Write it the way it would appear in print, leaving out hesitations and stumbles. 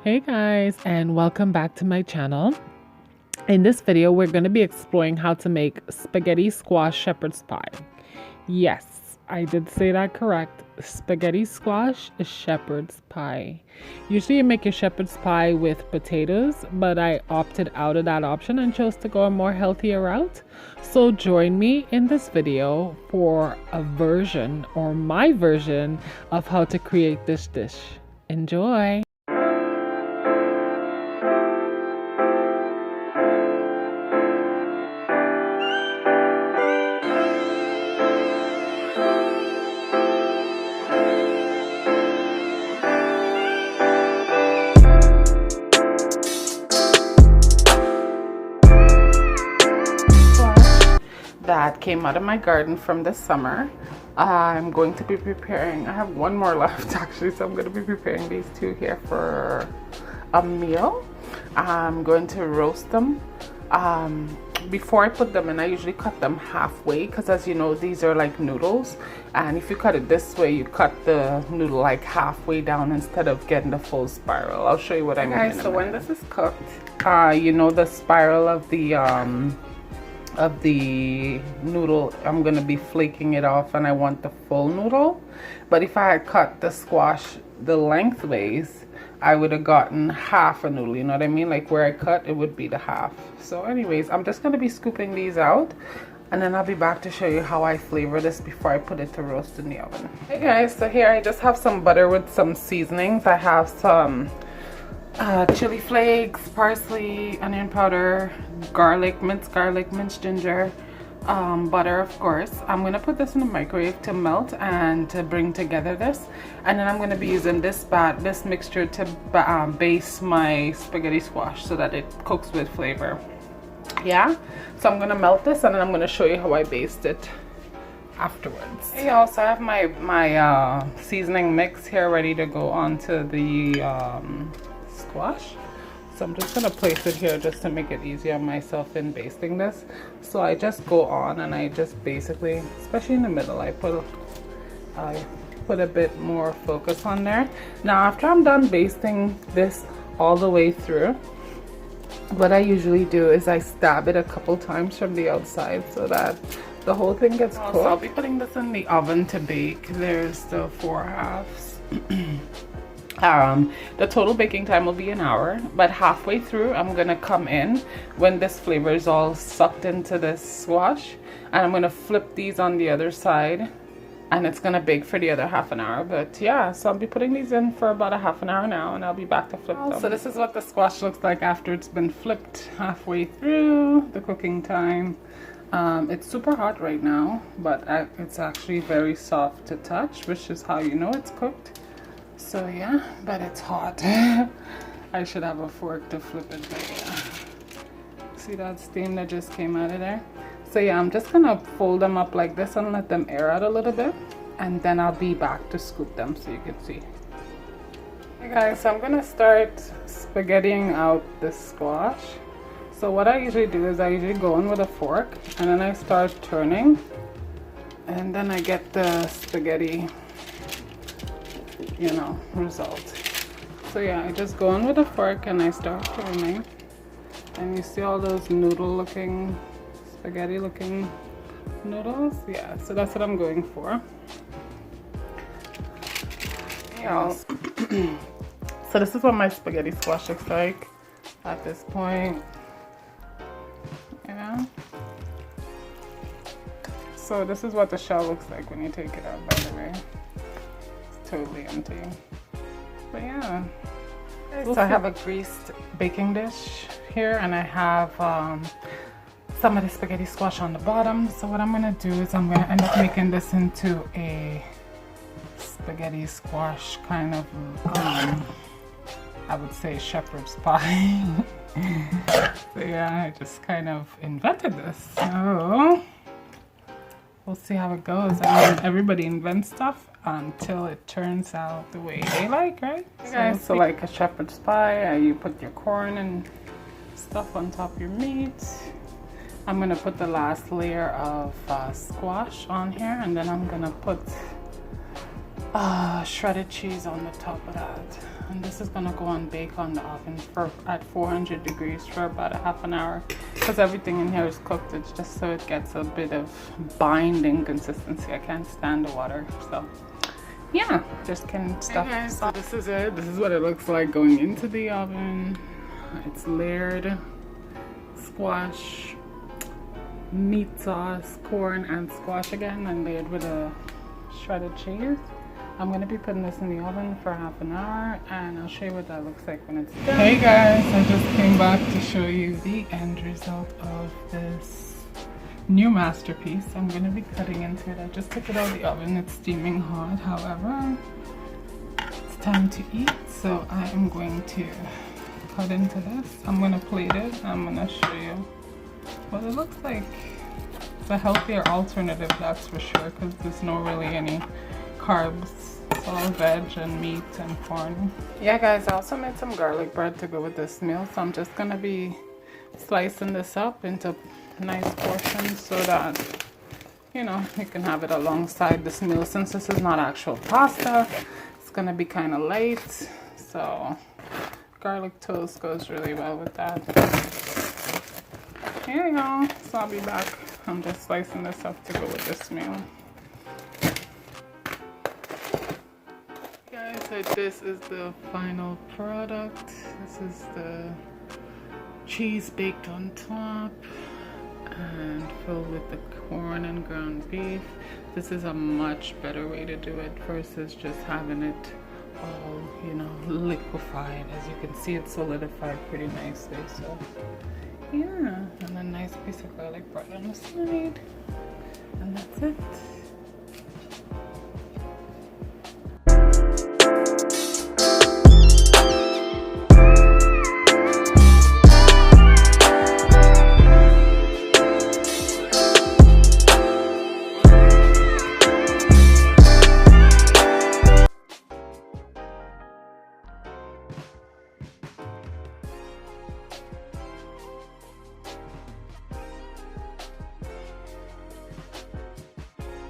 Hey guys, and welcome back to my channel. In this video, we're going to be exploring how to make spaghetti squash shepherd's pie. Yes, I did say that correct. Spaghetti squash is shepherd's pie. Usually you make your shepherd's pie with potatoes, but I opted out of that option and chose to go a more healthier route. So join me in this video for a version or my version of how to create this dish. Enjoy! That came out of my garden from this summer. I'm going to be preparing, I have one more left actually, so I'm going to be preparing these two here for a meal. I'm going to roast them. Before I put them in, I usually cut them halfway because, as you know, these are like noodles, and if you cut it this way, you cut the noodle like halfway down instead of getting the full spiral. I'll show you what I mean. Okay, so when this is cooked, you know, the spiral of the noodle, I'm gonna be flaking it off, and I want the full noodle. But if I had cut the squash the lengthways, I would have gotten half a noodle, you know what I mean? Like where I cut, it would be the half. So anyways, I'm just gonna be scooping these out, and then I'll be back to show you how I flavor this before I put it to roast in the oven. Hey guys, so here I just have some butter with some seasonings. I have some chili flakes, parsley, onion powder, garlic, minced ginger, butter, of course. I'm gonna put this in the microwave to melt and to bring together this, and then I'm gonna be using this mixture to base my spaghetti squash so that it cooks with flavor. Yeah, so I'm gonna melt this, and then I'm gonna show you how I based it afterwards. Hey y'all, so I have my seasoning mix here ready to go onto the squash. So I'm just gonna place it here just to make it easier on myself in basting this. So I just go on and I just basically, especially in the middle, I put a bit more focus on there. Now after I'm done basting this all the way through, what I usually do is I stab it a couple times from the outside so that the whole thing gets cooked. So I'll be putting this in the oven to bake. There's the 4 halves. The total baking time will be an hour, but halfway through I'm gonna come in when this flavor is all sucked into this squash, and I'm gonna flip these on the other side, and it's gonna bake for the other half an hour. But yeah, so I'll be putting these in for about a half an hour now, and I'll be back to flip them. So this is what the squash looks like after it's been flipped halfway through the cooking time. It's super hot right now, but it's actually very soft to touch, which is how you know it's cooked. So yeah, but it's hot. I should have a fork to flip it, but yeah. See that steam that just came out of there? So yeah, I'm just gonna fold them up like this and let them air out a little bit, and then I'll be back to scoop them so you can see. Hey guys, so I'm gonna start spaghettiing out this squash. So what I usually do is I usually go in with a fork, and then I start turning, and then I get the spaghetti, you know, result. So yeah, I just go in with a fork and I start turning, and you see all those noodle looking, spaghetti looking noodles. Yeah, so that's what I'm going for. Yeah. So this is what my spaghetti squash looks like at this point. Yeah. So this is what the shell looks like when you take it out, by the way. Totally empty. But yeah, so I have a greased baking dish here, and I have some of the spaghetti squash on the bottom. So what I'm gonna do is I'm gonna end up making this into a spaghetti squash kind of I would say shepherd's pie. So yeah, I just kind of invented this, so we'll see how it goes. I mean, everybody invents stuff until it turns out the way they like, right? Hey guys, so like a shepherd's pie, you put your corn and stuff on top of your meat. I'm gonna put the last layer of squash on here, and then I'm gonna put shredded cheese on the top of that. And this is gonna go on bake on the oven at 400 degrees for about a half an hour, because everything in here is cooked. It's just so it gets a bit of binding consistency. I can't stand the water, so yeah, just can stuff. Hey guys, so this is it. This is what it looks like going into the oven. It's layered squash, meat sauce, corn, and squash again, and layered with a shredded cheese. I'm going to be putting this in the oven for half an hour, and I'll show you what that looks like when it's done. Hey guys, I just came back to show you the end result of this new masterpiece. I'm going to be cutting into it. I just took it out of the oven. It's steaming hot. However, it's time to eat, so I am going to cut into this. I'm going to plate it. I'm going to show you what it looks like. It's a healthier alternative, that's for sure, because there's no really any carbs. It's all veg and meat and corn. Yeah guys, I also made some garlic bread to go with this meal, so I'm just gonna be slicing this up into nice portions so that, you know, you can have it alongside this meal. Since this is not actual pasta, it's gonna be kind of light, so garlic toast goes really well with that. Here you go. So I'll be back. I'm just slicing this up to go with this meal. Guys, so this is the final product. This is the cheese baked on top and filled with the corn and ground beef. This is a much better way to do it versus just having it all, you know, liquefied. As you can see, it's solidified pretty nicely. So yeah, and a nice piece of garlic bread on the side, and that's it.